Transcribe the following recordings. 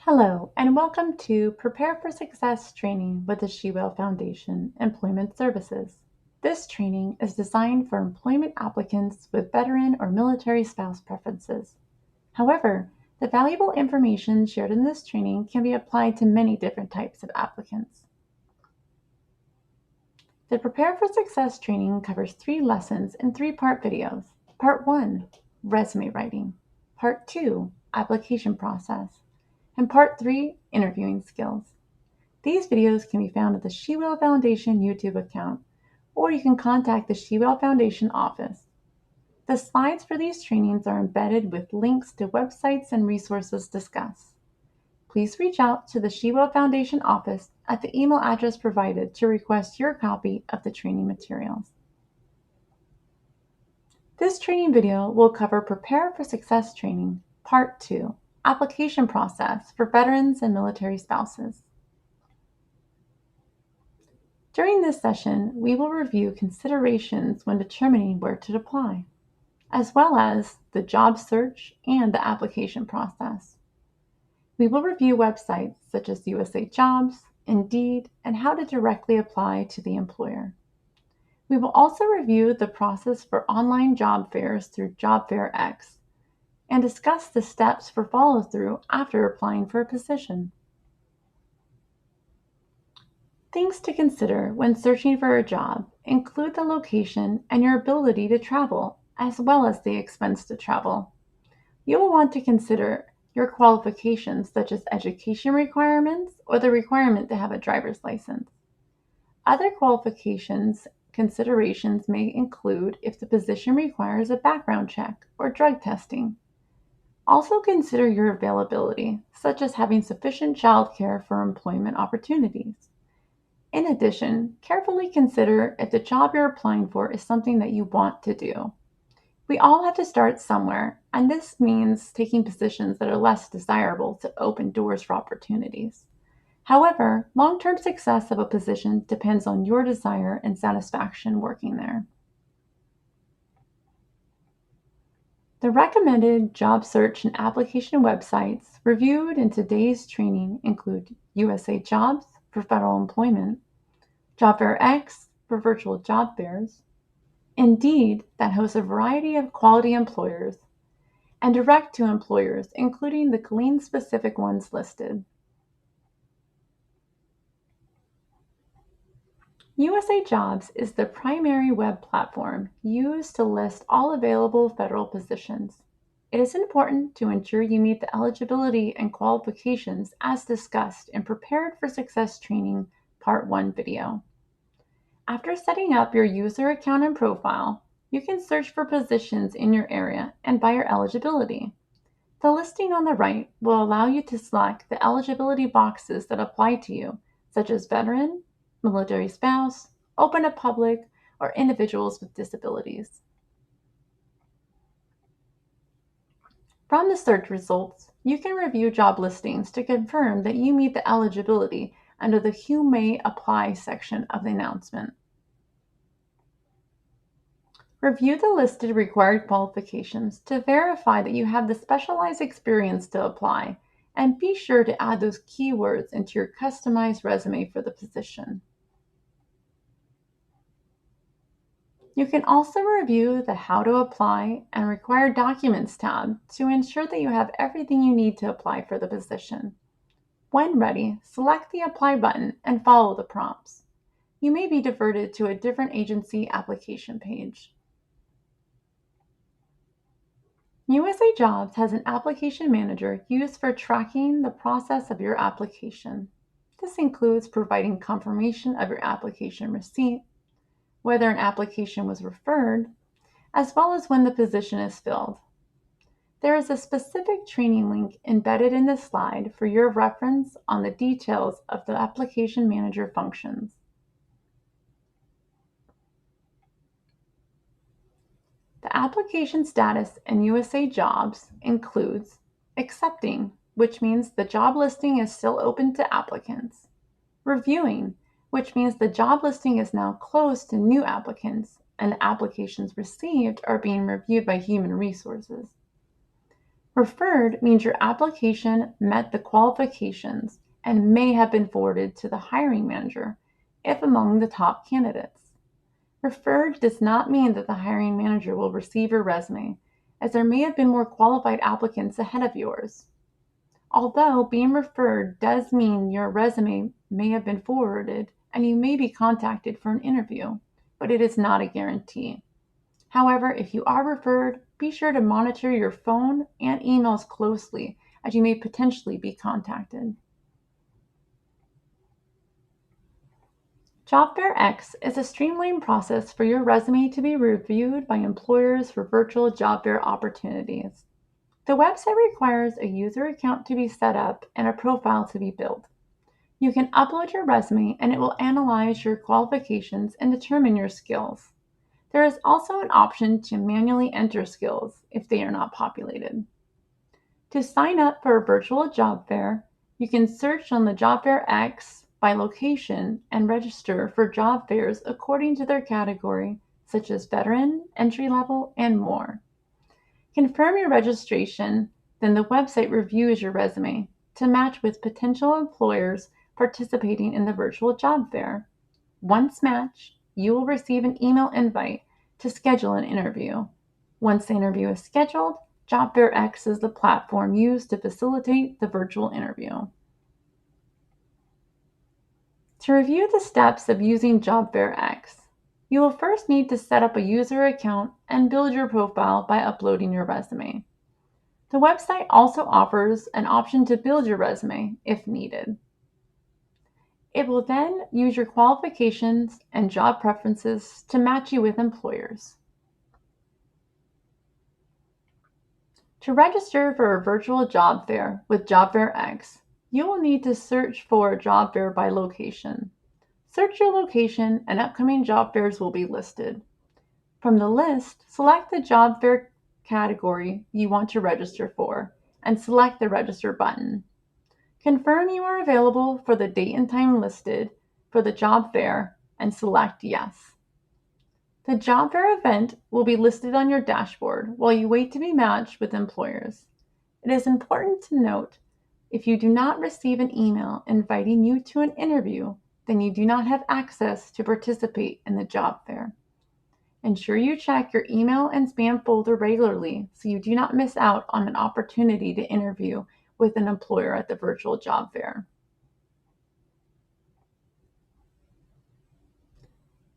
Hello, and welcome to Prepare for Success training with the Shewell Foundation Employment Services. This training is designed for employment applicants with veteran or military spouse preferences. However, the valuable information shared in this training can be applied to many different types of applicants. The Prepare for Success training covers 3 lessons in 3-part videos. Part 1, Resume Writing. Part 2, Application Process. And Part 3, Interviewing Skills. These videos can be found at the Shewell Foundation YouTube account, or you can contact the Shewell Foundation office. The slides for these trainings are embedded with links to websites and resources discussed. Please reach out to the Shewell Foundation office at the email address provided to request your copy of the training materials. This training video will cover Prepare for Success Training, Part 2, Application Process for Veterans and Military Spouses. During this session, we will review considerations when determining where to apply, as well as the job search and the application process. We will review websites such as USA Jobs, Indeed, and how to directly apply to the employer. We will also review the process for online job fairs through Job Fair X and discuss the steps for follow-through after applying for a position. Things to consider when searching for a job include the location and your ability to travel, as well as the expense to travel. You will want to consider your qualifications such as education requirements or the requirement to have a driver's license. Other qualifications considerations may include if the position requires a background check or drug testing. Also consider your availability, such as having sufficient childcare for employment opportunities. In addition, carefully consider if the job you're applying for is something that you want to do. We all have to start somewhere, and this means taking positions that are less desirable to open doors for opportunities. However, long-term success of a position depends on your desire and satisfaction working there. The recommended job search and application websites reviewed in today's training include USA Jobs for federal employment, Job Fair X for virtual job fairs, Indeed, that hosts a variety of quality employers, and direct to employers, including the Killeen-specific ones listed. USA Jobs is the primary web platform used to list all available federal positions. It is important to ensure you meet the eligibility and qualifications as discussed in Prepared for Success Training Part 1 video. After setting up your user account and profile, you can search for positions in your area and by your eligibility. The listing on the right will allow you to select the eligibility boxes that apply to you, such as veteran, military spouse, open to public, or individuals with disabilities. From the search results, you can review job listings to confirm that you meet the eligibility under the Who May Apply section of the announcement. Review the listed required qualifications to verify that you have the specialized experience to apply, and be sure to add those keywords into your customized resume for the position. You can also review the How to Apply and Required Documents tab to ensure that you have everything you need to apply for the position. When ready, select the Apply button and follow the prompts. You may be diverted to a different agency application page. USA Jobs has an application manager used for tracking the process of your application. This includes providing confirmation of your application receipt, whether an application was referred, as well as when the position is filled. There is a specific training link embedded in this slide for your reference on the details of the application manager functions. The application status in USA Jobs includes accepting, which means the job listing is still open to applicants, reviewing, which means the job listing is now closed to new applicants and the applications received are being reviewed by human resources, Referred means your application met the qualifications and may have been forwarded to the hiring manager if among the top candidates. Referred does not mean that the hiring manager will receive your resume, as there may have been more qualified applicants ahead of yours. Although being referred does mean your resume may have been forwarded and you may be contacted for an interview, but it is not a guarantee. However, if you are referred, be sure to monitor your phone and emails closely as you may potentially be contacted. Job Fair X is a streamlined process for your resume to be reviewed by employers for virtual job fair opportunities. The website requires a user account to be set up and a profile to be built. You can upload your resume and it will analyze your qualifications and determine your skills. There is also an option to manually enter skills if they are not populated. To sign up for a virtual job fair, you can search on the Job Fair X by location and register for job fairs according to their category, such as veteran, entry level, and more. Confirm your registration, then the website reviews your resume to match with potential employers participating in the virtual job fair. Once matched, you will receive an email invite to schedule an interview. Once the interview is scheduled, Job Fair X is the platform used to facilitate the virtual interview. To review the steps of using Job Fair X, you will first need to set up a user account and build your profile by uploading your resume. The website also offers an option to build your resume if needed. It will then use your qualifications and job preferences to match you with employers. To register for a virtual job fair with Job Fair X, you will need to search for a job fair by location. Search your location and upcoming job fairs will be listed. From the list, select the job fair category you want to register for and select the Register button. Confirm you are available for the date and time listed for the job fair and select Yes. The job fair event will be listed on your dashboard while you wait to be matched with employers. It is important to note, if you do not receive an email inviting you to an interview, then you do not have access to participate in the job fair. Ensure you check your email and spam folder regularly so you do not miss out on an opportunity to interview with an employer at the virtual job fair.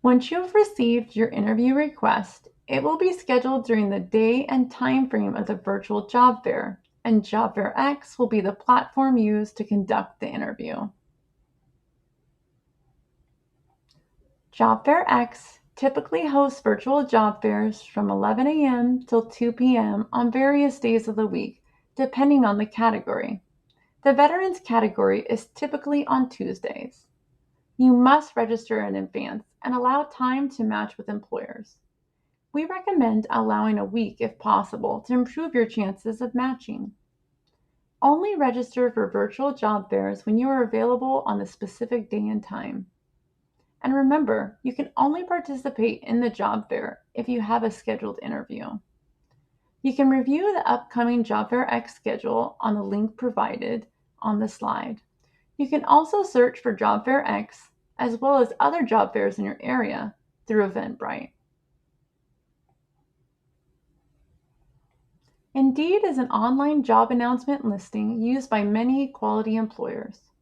Once you have received your interview request, it will be scheduled during the day and time frame of the virtual job fair, and Job Fair X will be the platform used to conduct the interview. Job Fair X typically hosts virtual job fairs from 11 a.m. till 2 p.m. on various days of the week, depending on the category. The Veterans category is typically on Tuesdays. You must register in advance and allow time to match with employers. We recommend allowing a week if possible to improve your chances of matching. Only register for virtual job fairs when you are available on the specific day and time. And remember, you can only participate in the job fair if you have a scheduled interview. You can review the upcoming Job Fair X schedule on the link provided on the slide. You can also search for Job Fair X as well as other job fairs in your area through Eventbrite. Indeed is an online job announcement listing used by many quality employers.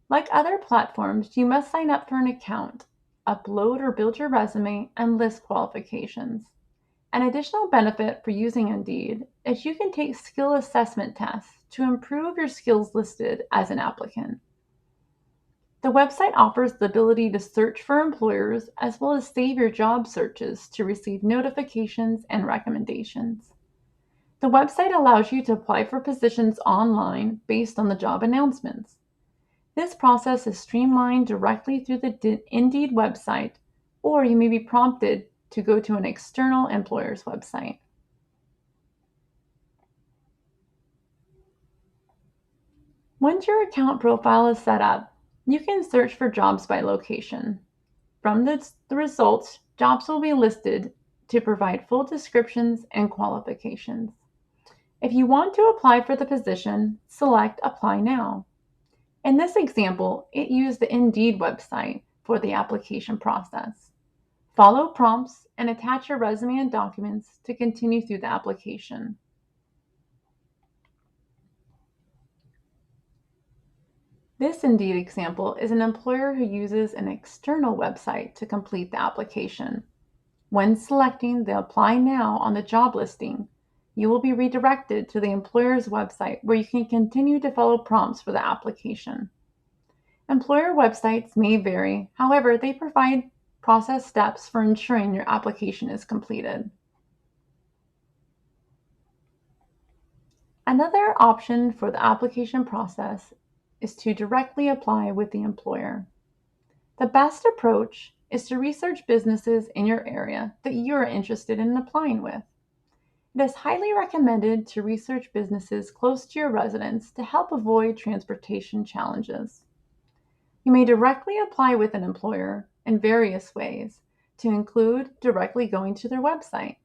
Like other platforms, you must sign up for an account, upload or build your resume, and list qualifications. An additional benefit for using Indeed is you can take skill assessment tests to improve your skills listed as an applicant. The website offers the ability to search for employers as well as save your job searches to receive notifications and recommendations. The website allows you to apply for positions online based on the job announcements. This process is streamlined directly through the Indeed website, or you may be prompted to go to an external employer's website. Once your account profile is set up, you can search for jobs by location. From the results, jobs will be listed to provide full descriptions and qualifications. If you want to apply for the position, select Apply Now. In this example, it used the Indeed website for the application process. Follow prompts and attach your resume and documents to continue through the application. This Indeed example is an employer who uses an external website to complete the application. When selecting the Apply Now on the job listing, you will be redirected to the employer's website where you can continue to follow prompts for the application. Employer websites may vary, however, they provide process steps for ensuring your application is completed. Another option for the application process is to directly apply with the employer. The best approach is to research businesses in your area that you are interested in applying with. It is highly recommended to research businesses close to your residence to help avoid transportation challenges. You may directly apply with an employer in various ways, to include directly going to their website.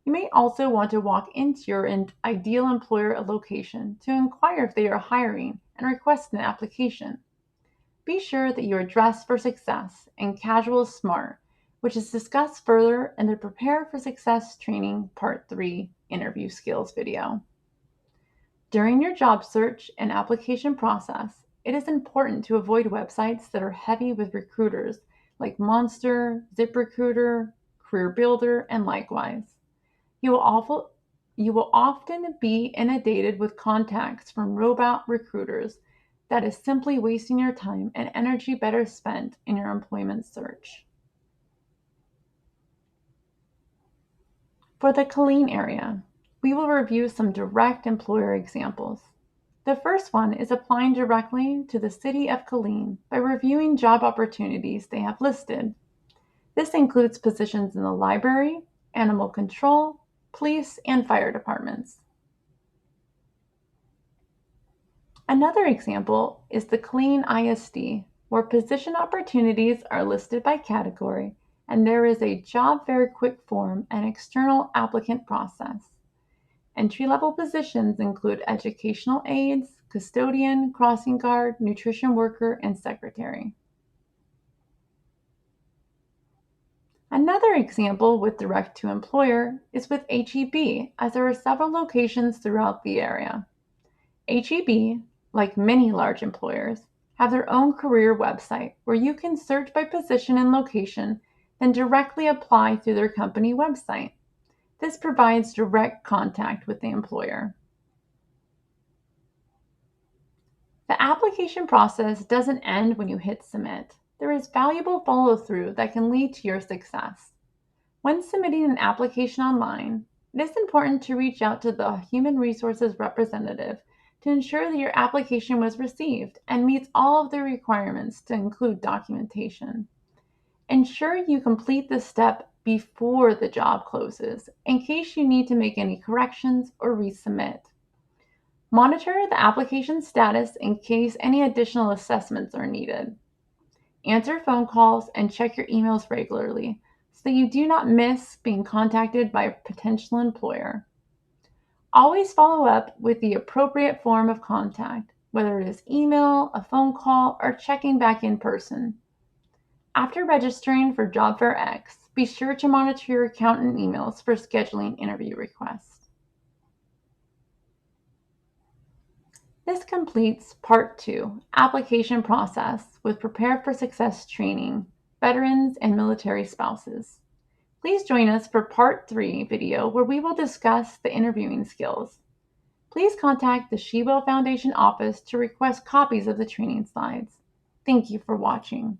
You may also want to walk into your ideal employer location to inquire if they are hiring and request an application. Be sure that you are dressed for success and casual is smart, which is discussed further in the Prepare for Success Training Part 3 interview skills video. During your job search and application process, it is important to avoid websites that are heavy with recruiters like Monster, ZipRecruiter, CareerBuilder, and likewise. You will often be inundated with contacts from robot recruiters that is simply wasting your time and energy better spent in your employment search. For the Killeen area, we will review some direct employer examples. The first one is applying directly to the City of Killeen by reviewing job opportunities they have listed. This includes positions in the library, animal control, police, and fire departments. Another example is the Killeen ISD, where position opportunities are listed by category and there is a job fair quick form and external applicant process. Entry-level positions include educational aides, custodian, crossing guard, nutrition worker, and secretary. Another example with direct to employer is with HEB, as there are several locations throughout the area. HEB, like many large employers, have their own career website where you can search by position and location, then directly apply through their company website. This provides direct contact with the employer. The application process doesn't end when you hit submit. There is valuable follow-through that can lead to your success. When submitting an application online, it is important to reach out to the human resources representative to ensure that your application was received and meets all of the requirements to include documentation. Ensure you complete this step before the job closes in case you need to make any corrections or resubmit. Monitor the application status in case any additional assessments are needed. Answer phone calls and check your emails regularly so that you do not miss being contacted by a potential employer. Always follow up with the appropriate form of contact, whether it is email, a phone call, or checking back in person. After registering for Job Fair X, be sure to monitor your account and emails for scheduling interview requests. This completes Part 2, Application Process with Prepare for Success Training, Veterans and Military Spouses. Please join us for Part 3 video where we will discuss the interviewing skills. Please contact the Shewell Foundation office to request copies of the training slides. Thank you for watching.